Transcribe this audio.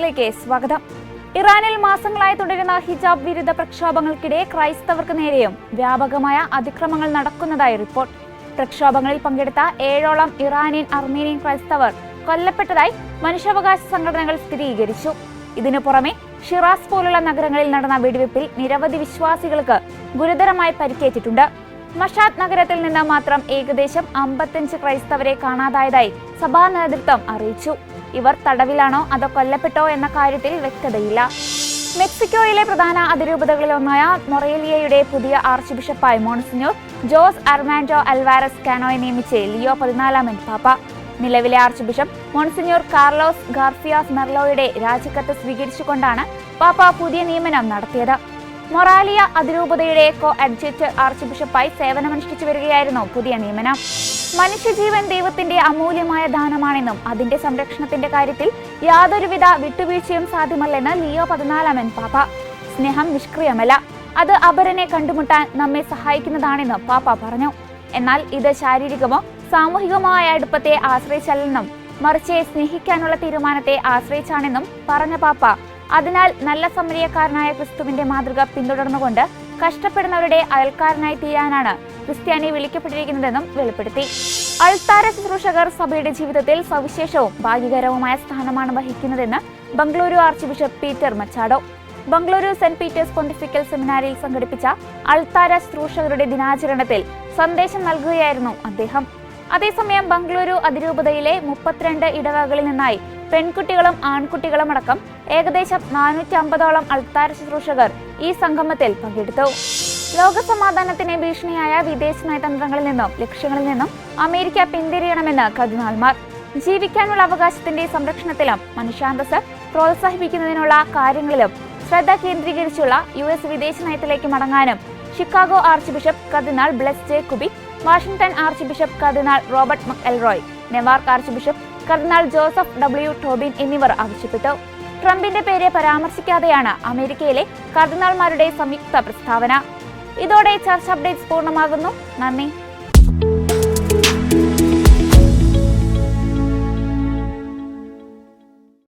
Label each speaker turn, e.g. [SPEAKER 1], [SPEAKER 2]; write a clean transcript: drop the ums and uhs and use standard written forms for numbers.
[SPEAKER 1] ന്യൂസിലേക്ക് സ്വാഗതം. ഇറാനിൽ മാസങ്ങളായി തുടരുന്ന ഹിജാബ് വിരുദ്ധ പ്രക്ഷോഭങ്ങൾക്കിടെ ക്രൈസ്തവർക്ക് നേരെയും വ്യാപകമായ അതിക്രമങ്ങൾ നടക്കുന്നതായി റിപ്പോർട്ട്. പ്രക്ഷോഭങ്ങളിൽ പങ്കെടുത്ത 7ഓളം ഇറാനിയൻ അർമേനിയൻ ക്രൈസ്തവർ കൊല്ലപ്പെട്ടതായി മനുഷ്യാവകാശ സംഘടനകൾ സ്ഥിരീകരിച്ചു. ഇതിനു പുറമെ ഷിറാസ് പോലുള്ള നഗരങ്ങളിൽ നടന്ന വെടിവെപ്പിൽ നിരവധി വിശ്വാസികൾക്ക് ഗുരുതരമായി പരിക്കേറ്റിട്ടുണ്ട്. മഷാദ് നഗരത്തിൽ നിന്ന് മാത്രം ഏകദേശം 55 ക്രൈസ്തവരെ കാണാതായതായി സഭാ നേതൃത്വം അറിയിച്ചു. ഇവർ തടവിലാണോ അതോ കൊല്ലപ്പെട്ടോ എന്ന കാര്യത്തിൽ വ്യക്തതയില്ല. മെക്സിക്കോയിലെ പ്രധാന അതിരൂപതകളിലൊന്നായ മൊറേലിയയുടെ പുതിയ ആർച്ച് ബിഷപ്പായി മോൺസിഞ്ഞോർ ജോസ് അർമാൻഡോ അൽവാരസ് കാനോയെ നിയമിച്ച് ലിയോ 14 പാപ്പ. നിലവിലെ archbishop monsignor Carlos Garfias മെർലോയുടെ രാജിക്കത്ത് സ്വീകരിച്ചുകൊണ്ടാണ് പാപ്പ പുതിയ നിയമനം നടത്തിയത്. മൊറാലിയ അതിരൂപതയുടെ കോ അഡ്ജക്റ്റർ ആർച്ച് ബിഷപ്പായി സേവനമനുഷ്ഠിച്ചു വരികയായിരുന്നു പുതിയ നിയമനം. മനുഷ്യജീവൻ ദൈവത്തിന്റെ അമൂല്യമായ ദാനമാണെന്നും അതിന്റെ സംരക്ഷണത്തിന്റെ കാര്യത്തിൽ യാതൊരുവിധ വിട്ടുവീഴ്ചയും സാധ്യമല്ലെന്ന് ലിയോ 14 പാപ്പ. സ്നേഹം നിഷ്ക്രിയമല്ല, അത് അപരനെ കണ്ടുമുട്ടാൻ നമ്മെ സഹായിക്കുന്നതാണെന്ന് പാപ്പ പറഞ്ഞു. എന്നാൽ ഇത് ശാരീരികമോ സാമൂഹികമോ ആയ അടുപ്പത്തെ ആശ്രയിച്ചല്ലെന്നും മറിച്ച് സ്നേഹിക്കാനുള്ള തീരുമാനത്തെ ആശ്രയിച്ചാണെന്നും പറഞ്ഞ പാപ്പ, അതിനാൽ നല്ല സമരിയക്കാരനായ ക്രിസ്തുവിന്റെ മാതൃക പിന്തുടർന്നുകൊണ്ട് കഷ്ടപ്പെടുന്നവരുടെ അയൽക്കാരനായി തീരാനാണ് ക്രിസ്ത്യാനി വിളിക്കപ്പെട്ടിരിക്കുന്നതെന്നും വെളിപ്പെടുത്തി. അൾത്താര ശുശ്രൂഷകർ സഭയുടെ ജീവിതത്തിൽ സവിശേഷവും ഭാഗ്യകരവുമായ സ്ഥാനമാണ് വഹിക്കുന്നതെന്ന് Bengaluru archbishop Peter Machado. Bengaluru Saint Peter's pontifical സെമിനാരിയിൽ സംഘടിപ്പിച്ച അൾത്താര ശുശ്രൂഷകരുടെ ദിനാചരണത്തിൽ സന്ദേശം നൽകുകയായിരുന്നു അദ്ദേഹം. അതേസമയം ബംഗളൂരു അതിരൂപതയിലെ 32 ഇടവകകളിൽ നിന്നായി പെൺകുട്ടികളും ആൺകുട്ടികളും അടക്കം ഏകദേശം 450ഓളം അൾത്താര ശുശ്രൂഷകർ ഈ സംഗമത്തിൽ പങ്കെടുത്തു. ലോകസമാധാനത്തിന് ഭീഷണിയായ വിദേശ നയതന്ത്രങ്ങളിൽ നിന്നും ലക്ഷ്യങ്ങളിൽ നിന്നും അമേരിക്ക പിന്തിരിയണമെന്ന് കർദിനാൾമാർ. ജീവിക്കാനുള്ള അവകാശത്തിന്റെ സംരക്ഷണത്തിലും മനുഷ്യാന്തസ് പ്രോത്സാഹിപ്പിക്കുന്നതിനുള്ള കാര്യങ്ങളിലും ശ്രദ്ധ കേന്ദ്രീകരിച്ചുള്ള US വിദേശ നയത്തിലേക്ക് മടങ്ങാനും ഷിക്കാഗോ ആർച്ച് ബിഷപ്പ് കർദിനാൾ Blase J Cupich, Washington archbishop കർദിനാൾ Robert McElroy, Newark archbishop കർദിനാൾ ജോസഫ് W. ടോബിൻ എന്നിവർ ആവശ്യപ്പെട്ടു. ട്രംപിന്റെ പേര് പരാമർശിക്കാതെയാണ് അമേരിക്കയിലെ കർദിനാൾമാരുടെ സംയുക്ത പ്രസ്താവന. ഇതോടെ ചർച്ച് അപ്ഡേറ്റ്സ് പൂർണ്ണമാകുന്നു. നന്ദി.